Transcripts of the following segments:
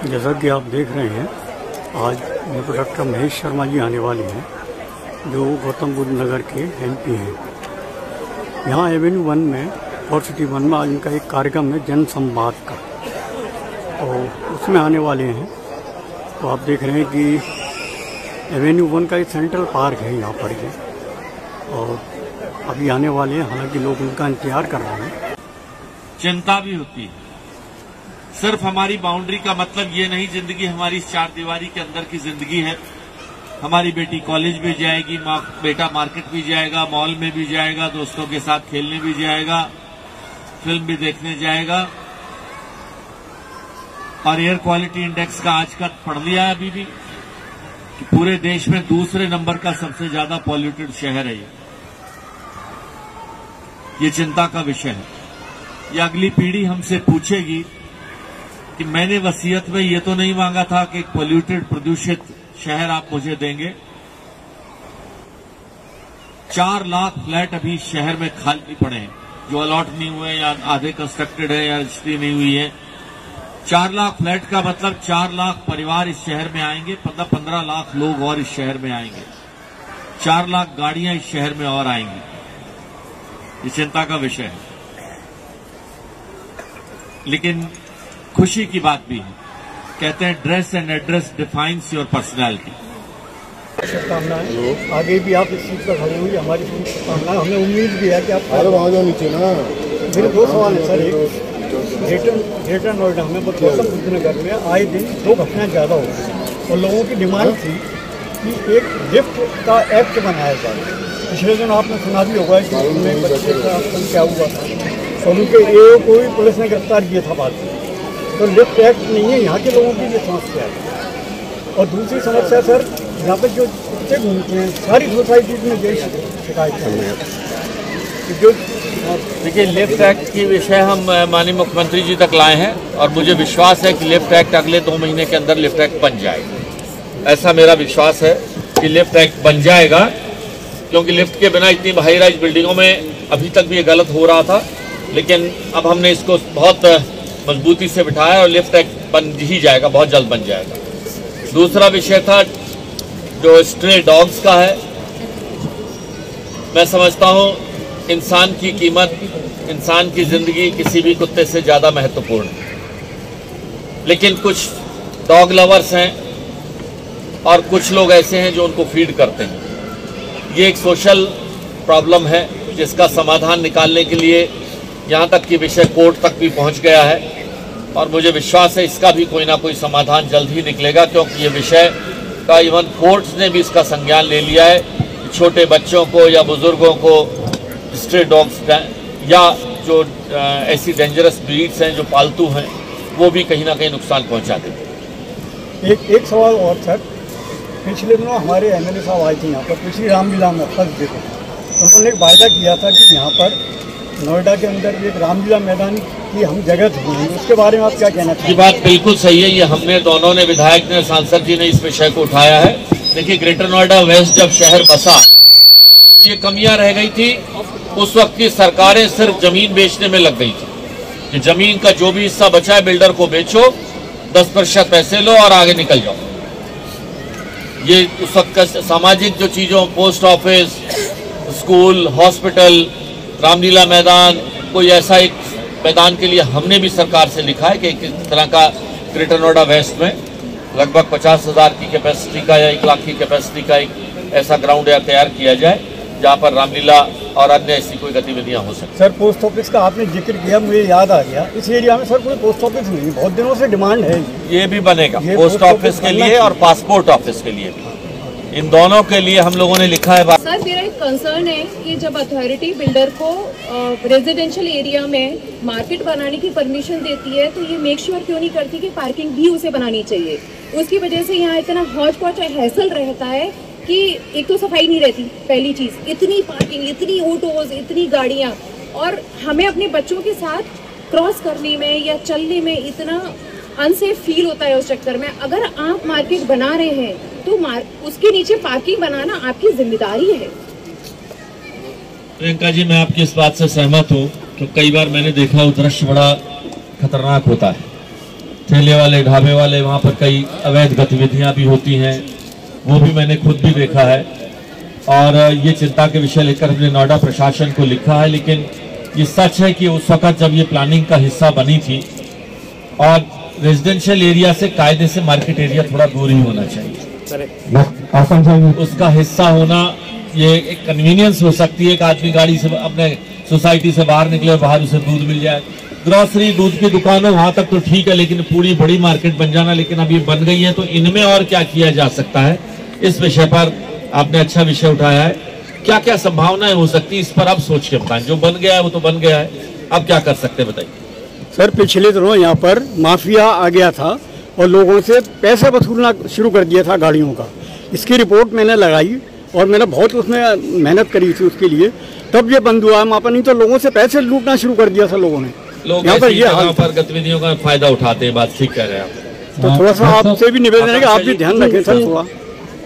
जैसा कि आप देख रहे हैं, आज डॉक्टर महेश शर्मा जी आने वाले हैं, जो गौतम बुद्ध नगर के एमपी हैं। यहाँ एवेन्यू 1 में और सिटी 1 में आज इनका एक कार्यक्रम है जन संवाद का, तो उसमें आने वाले हैं। तो आप देख रहे हैं कि एवेन्यू 1 का एक सेंट्रल पार्क है यहाँ पर ही, और अभी आने वाले हैं। हालांकि लोग उनका इंतजार कर रहे हैं। चिंता भी होती है। सिर्फ हमारी बाउंड्री का मतलब ये नहीं, जिंदगी हमारी चार दीवारी के अंदर की जिंदगी है। हमारी बेटी कॉलेज भी जाएगी, बेटा मार्केट भी जाएगा, मॉल में भी जाएगा, दोस्तों के साथ खेलने भी जाएगा, फिल्म भी देखने जाएगा। और एयर क्वालिटी इंडेक्स का आज का पढ़ लिया है अभी भी कि पूरे देश में दूसरे नंबर का सबसे ज्यादा पॉल्यूटेड शहर है ये चिंता का विषय है। ये अगली पीढ़ी हमसे पूछेगी कि मैंने वसीयत में ये तो नहीं मांगा था कि एक पॉल्यूटेड प्रदूषित शहर आप मुझे देंगे। 4 लाख फ्लैट अभी शहर में खाली पड़े हैं, जो अलॉट नहीं हुए या आधे कंस्ट्रक्टेड है या रजिस्ट्री नहीं हुई है। 4 लाख फ्लैट का मतलब 4 लाख परिवार इस शहर में आएंगे, 15 लाख लोग और इस शहर में आएंगे, 4 लाख गाड़ियां इस शहर में और आएंगी। ये चिंता का विषय है। लेकिन खुशी की बात भी है। कहते हैं dress and address defines your personality. शुभकामनाएं, आगे भी आप इस सीट पर खड़े होंगे, हमारी शुभकामनाएं। हमें उम्मीद भी है कि आप नीचे ना। मेरे 2 सवाल है सर। एक, ग्रेटर नोएडा में गौतम बुद्ध नगर में आए दिन 2 घटनाएं ज़्यादा हो रही और लोगों की डिमांड थी कि एक लिफ्ट का एक्ट बनाया जाए। पिछले दिन आपने सुना भी होगा कि उनमें बच्चे का क्या हुआ था, और उनके ए को भी पुलिस ने गिरफ्तार किया था बाद में। तो लिफ्ट एक्ट नहीं है, यहाँ के लोगों की ये समस्या है। और दूसरी समस्या सर, यहाँ पर जो कुत्ते घूमते हैं, सारी सोसाइटी में यही शिकायत कर रहे हैं। जो देखिए, लिफ्ट एक्ट की विषय हम माननीय मुख्यमंत्री जी तक लाए हैं, और मुझे विश्वास है कि लिफ्ट एक्ट अगले 2 महीने के अंदर लिफ्ट एक्ट बन जाएगा। ऐसा मेरा विश्वास है कि लिफ्ट एक्ट बन जाएगा, क्योंकि लिफ्ट के बिना इतनी हाई राइज बिल्डिंगों में अभी तक भी ये गलत हो रहा था। लेकिन अब हमने इसको बहुत मजबूती से बिठाया और लिफ्ट एक्ट बन ही जाएगा, बहुत जल्द बन जाएगा। दूसरा विषय था जो स्ट्रे डॉग्स का है। मैं समझता हूँ इंसान की कीमत, इंसान की जिंदगी किसी भी कुत्ते से ज़्यादा महत्वपूर्ण है। लेकिन कुछ डॉग लवर्स हैं और कुछ लोग ऐसे हैं जो उनको फीड करते हैं। ये एक सोशल प्रॉब्लम है जिसका समाधान निकालने के लिए यहाँ तक कि विषय कोर्ट तक भी पहुँच गया है, और मुझे विश्वास है इसका भी कोई ना कोई समाधान जल्द ही निकलेगा, क्योंकि ये विषय का इवन कोर्ट्स ने भी इसका संज्ञान ले लिया है। छोटे बच्चों को या बुजुर्गों को स्ट्रे डॉग्स या जो ऐसी डेंजरस ब्रीड्स हैं जो पालतू हैं, वो भी कहीं ना कहीं नुकसान पहुँचा देते हैं। एक सवाल और सर, पिछले दिनों हमारे एमएलए साहब आए थे यहाँ पर, पिछली रामलीला में फर्स्ट डे को उन्होंने एक वायदा किया था कि यहाँ पर नोएडा के अंदर एक रामलीला मैदान की हम जगह ढूंढेंगे। उसके बारे में आप क्या कहना चाहिए? ये बात बिल्कुल सही है। ये हमने दोनों ने, विधायक ने, सांसद जी ने इस विषय को उठाया है। देखिए, ग्रेटर नोएडा वेस्ट जब शहर बसा, ये कमियां रह गई थी। उस वक्त की सरकारें सिर्फ जमीन बेचने में लग गई थी कि जमीन का जो भी हिस्सा बचा है बिल्डर को बेचो, 10% पैसे लो और आगे निकल जाओ। ये उस वक्त का सामाजिक जो चीज़ों, post office, school, hospital, Ramlila मैदान, कोई ऐसा एक मैदान के लिए हमने भी सरकार से लिखा है कि एक तरह का ग्रेटर नोएडा वेस्ट में लगभग 50,000 की कैपेसिटी का या 1 लाख की कैपेसिटी का एक ऐसा ग्राउंड या तैयार किया जाए, जहाँ पर रामलीला और अन्य ऐसी कोई गतिविधियाँ हो सकती। सर, पोस्ट ऑफिस का आपने जिक्र किया, मुझे याद आ गया, इस एरिया में सर कोई पोस्ट ऑफिस नहीं, बहुत दिनों से डिमांड है। ये भी बनेगा, पोस्ट ऑफिस के लिए और पासपोर्ट ऑफिस के लिए भी। इन दोनों के लिए हम लोगों ने लिखा है। सर, मेरा एक कंसर्न है कि जब अथॉरिटी बिल्डर को रेजिडेंशियल एरिया में मार्केट बनाने की परमिशन देती है, तो ये मेक श्योर क्यों नहीं करती कि पार्किंग भी उसे बनानी चाहिए। उसकी वजह से यहाँ इतना हौच पौच हैसल रहता है कि एक तो सफाई नहीं रहती, पहली चीज़, इतनी पार्किंग, इतनी ऑटोज, इतनी गाड़ियाँ, और हमें अपने बच्चों के साथ क्रॉस करने में या चलने में इतना अनसेफ फील होता है उस चक्कर में। अगर आप मार्केट बना रहे हैं तो उसके नीचे पार्किंग बनाना आपकी जिम्मेदारी है। प्रियंका जी, मैं आपकी इस बात से सहमत हूँ, तो कई बार मैंने देखा वो दृश्य बड़ा खतरनाक होता है। ठेले वाले ढाबे वाले, वहाँ पर कई अवैध गतिविधियाँ भी होती हैं, वो भी मैंने खुद भी देखा है। और ये चिंता के विषय लेकर हमने नोएडा प्रशासन को लिखा है। लेकिन ये सच है कि उस वक्त जब ये प्लानिंग का हिस्सा बनी थी, और रेजिडेंशियल एरिया से कायदे से मार्केट एरिया थोड़ा दूर ही होना चाहिए। उसका हिस्सा होना ये एक कन्वीनियंस हो सकती है। एक आदमी गाड़ी से अपने सोसाइटी से बाहर निकले और बाहर उसे दूध मिल जाए। ग्रोसरी, दूध की दुकान हो वहां तक तो ठीक है, लेकिन पूरी बड़ी मार्केट बन जाना, लेकिन अब ये बन गई है तो इनमें और क्या किया जा सकता है, इस विषय पर आपने अच्छा विषय उठाया है। क्या क्या संभावनाएं हो सकती है, इस पर अब सोच के बताएं। जो बन गया है वो तो बन गया है, अब क्या कर सकते हैं बताइए। सर, पिछले दिनों यहाँ पर माफिया आ गया था और लोगों से पैसे वसूलना शुरू कर दिया था गाड़ियों का। इसकी रिपोर्ट मैंने लगाई और मैंने बहुत उसमें मेहनत करी थी उसके लिए, तब ये बंद हुआ वहाँ पर। नहीं तो लोगों से पैसे लूटना शुरू कर दिया था लोगों ने। लोग यहाँ पर गतिविधियों का फायदा उठाते हैं, बात ठीक कह रहे हैं आप। तो थोड़ा सा आपसे भी निवेदन है कि आप भी ध्यान रखें सर थोड़ा।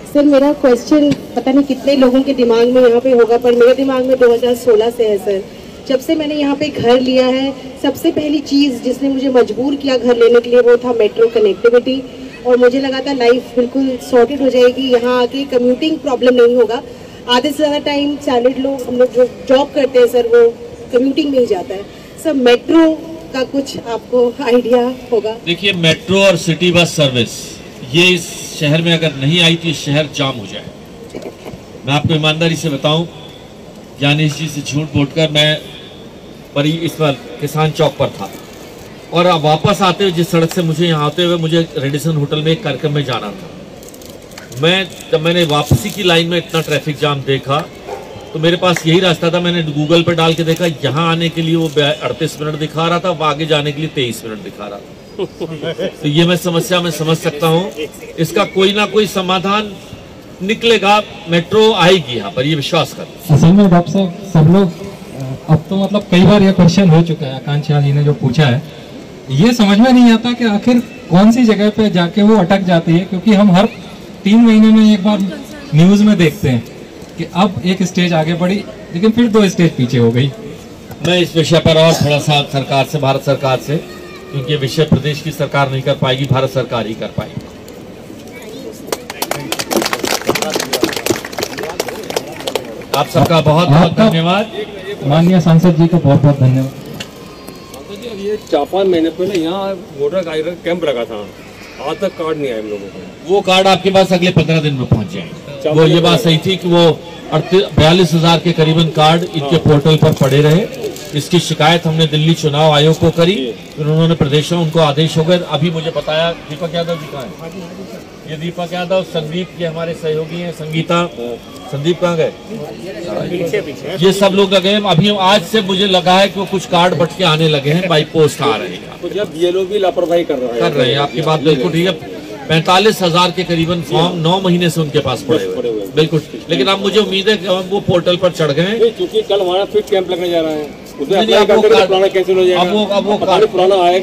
सर, मेरा क्वेश्चन पता नहीं कितने लोगों के दिमाग में यहाँ पे होगा, पर मेरे दिमाग में 2016 से है सर। जब से मैंने यहाँ पे घर लिया है, सबसे पहली चीज़ जिसने मुझे मजबूर किया घर लेने के लिए वो था मेट्रो कनेक्टिविटी। और मुझे लगा था लाइफ बिल्कुल सॉर्टेड हो जाएगी, यहाँ आके कम्यूटिंग प्रॉब्लम नहीं होगा। आधे से ज़्यादा टाइम सैलरीड लोग, हम लोग जो जॉब करते हैं सर, वो कम्यूटिंग में ही जाता है। सर, मेट्रो का कुछ आपको आइडिया होगा? देखिए, मेट्रो और सिटी बस सर्विस ये इस शहर में अगर नहीं आई तो ये शहर जाम हो जाए। मैं आपको ईमानदारी से बताऊं, ज्ञानेश जी से झूठ बोलकर मैं परी इस पर किसान चौक पर था, और अब वापस आते हुए जिस सड़क से मुझे यहाँ आते हुए मुझे रेडिसन होटल में एक कार्यक्रम में जाना था। जब मैंने वापसी की लाइन में इतना ट्रैफिक जाम देखा तो मेरे पास यही रास्ता था। मैंने गूगल पर डाल के देखा, यहाँ आने के लिए वो 38 मिनट दिखा रहा था, आगे जाने के लिए 23 मिनट दिखा रहा था। तो ये मैं समस्या में समझ सकता हूँ, इसका कोई ना कोई समाधान निकलेगा। मेट्रो आएगी यहाँ पर, ये विश्वास कर। असल में डॉक्टर साहब, सब लोग अब तो मतलब कई बार ये क्वेश्चन हो चुका है, आकांक्षा जी ने जो पूछा है, ये समझ में नहीं आता कि आखिर कौन सी जगह पे जाके वो अटक जाती है। क्योंकि हम हर 3 महीने में एक बार न्यूज में देखते हैं कि अब एक स्टेज आगे बढ़ी लेकिन फिर 2 स्टेज पीछे हो गई। मैं इस विषय पर और थोड़ा सा सरकार से, भारत सरकार से, क्योंकि ये विषय प्रदेश की सरकार नहीं कर पाएगी, भारत सरकार ही कर पाएगी। आप सबका बहुत बहुत धन्यवाद। माननीय सांसद जी का बहुत बहुत धन्यवाद। ये 4-5 महीने पहले यहाँ वोटर आई कैंप लगा था, आज तक कार्ड नहीं आया हम लोगों को। वो कार्ड आपके पास अगले 15 दिन में पहुंच जाएंगे। वो ये बात सही थी कि वो 42,000 के करीबन कार्ड इनके पोर्टल पर पड़े रहे। इसकी शिकायत हमने दिल्ली चुनाव आयोग को करी, फिर उन्होंने प्रदेश में उनको आदेश हो गए। अभी मुझे बताया, दीपक यादव जी कहाँ है? ये दीपक यादव संदीप के हमारे सहयोगी हैं। संगीता, संदीप कहाँ गए? ये सब लोग लगे हैं। अभी आज से मुझे लगा है कि वो कुछ कार्ड बट के आने लगे हैं, बाई पोस्ट आ रहे हैं। तो जब ये लोग भी लापरवाही कर रहे हैं। आपकी बात बिल्कुल ठीक है। 45,000 के करीबन फॉर्म 9 महीने से उनके पास पड़े हुए, बिल्कुल। लेकिन अब मुझे उम्मीद है कि वो पोर्टल पर चढ़ गए, क्योंकि कल हमारा फिर कैंप लगने जा रहा है, उसमें अब वो पुराना कैंसिल हो जाएगा। अब वो पुराना आएगा।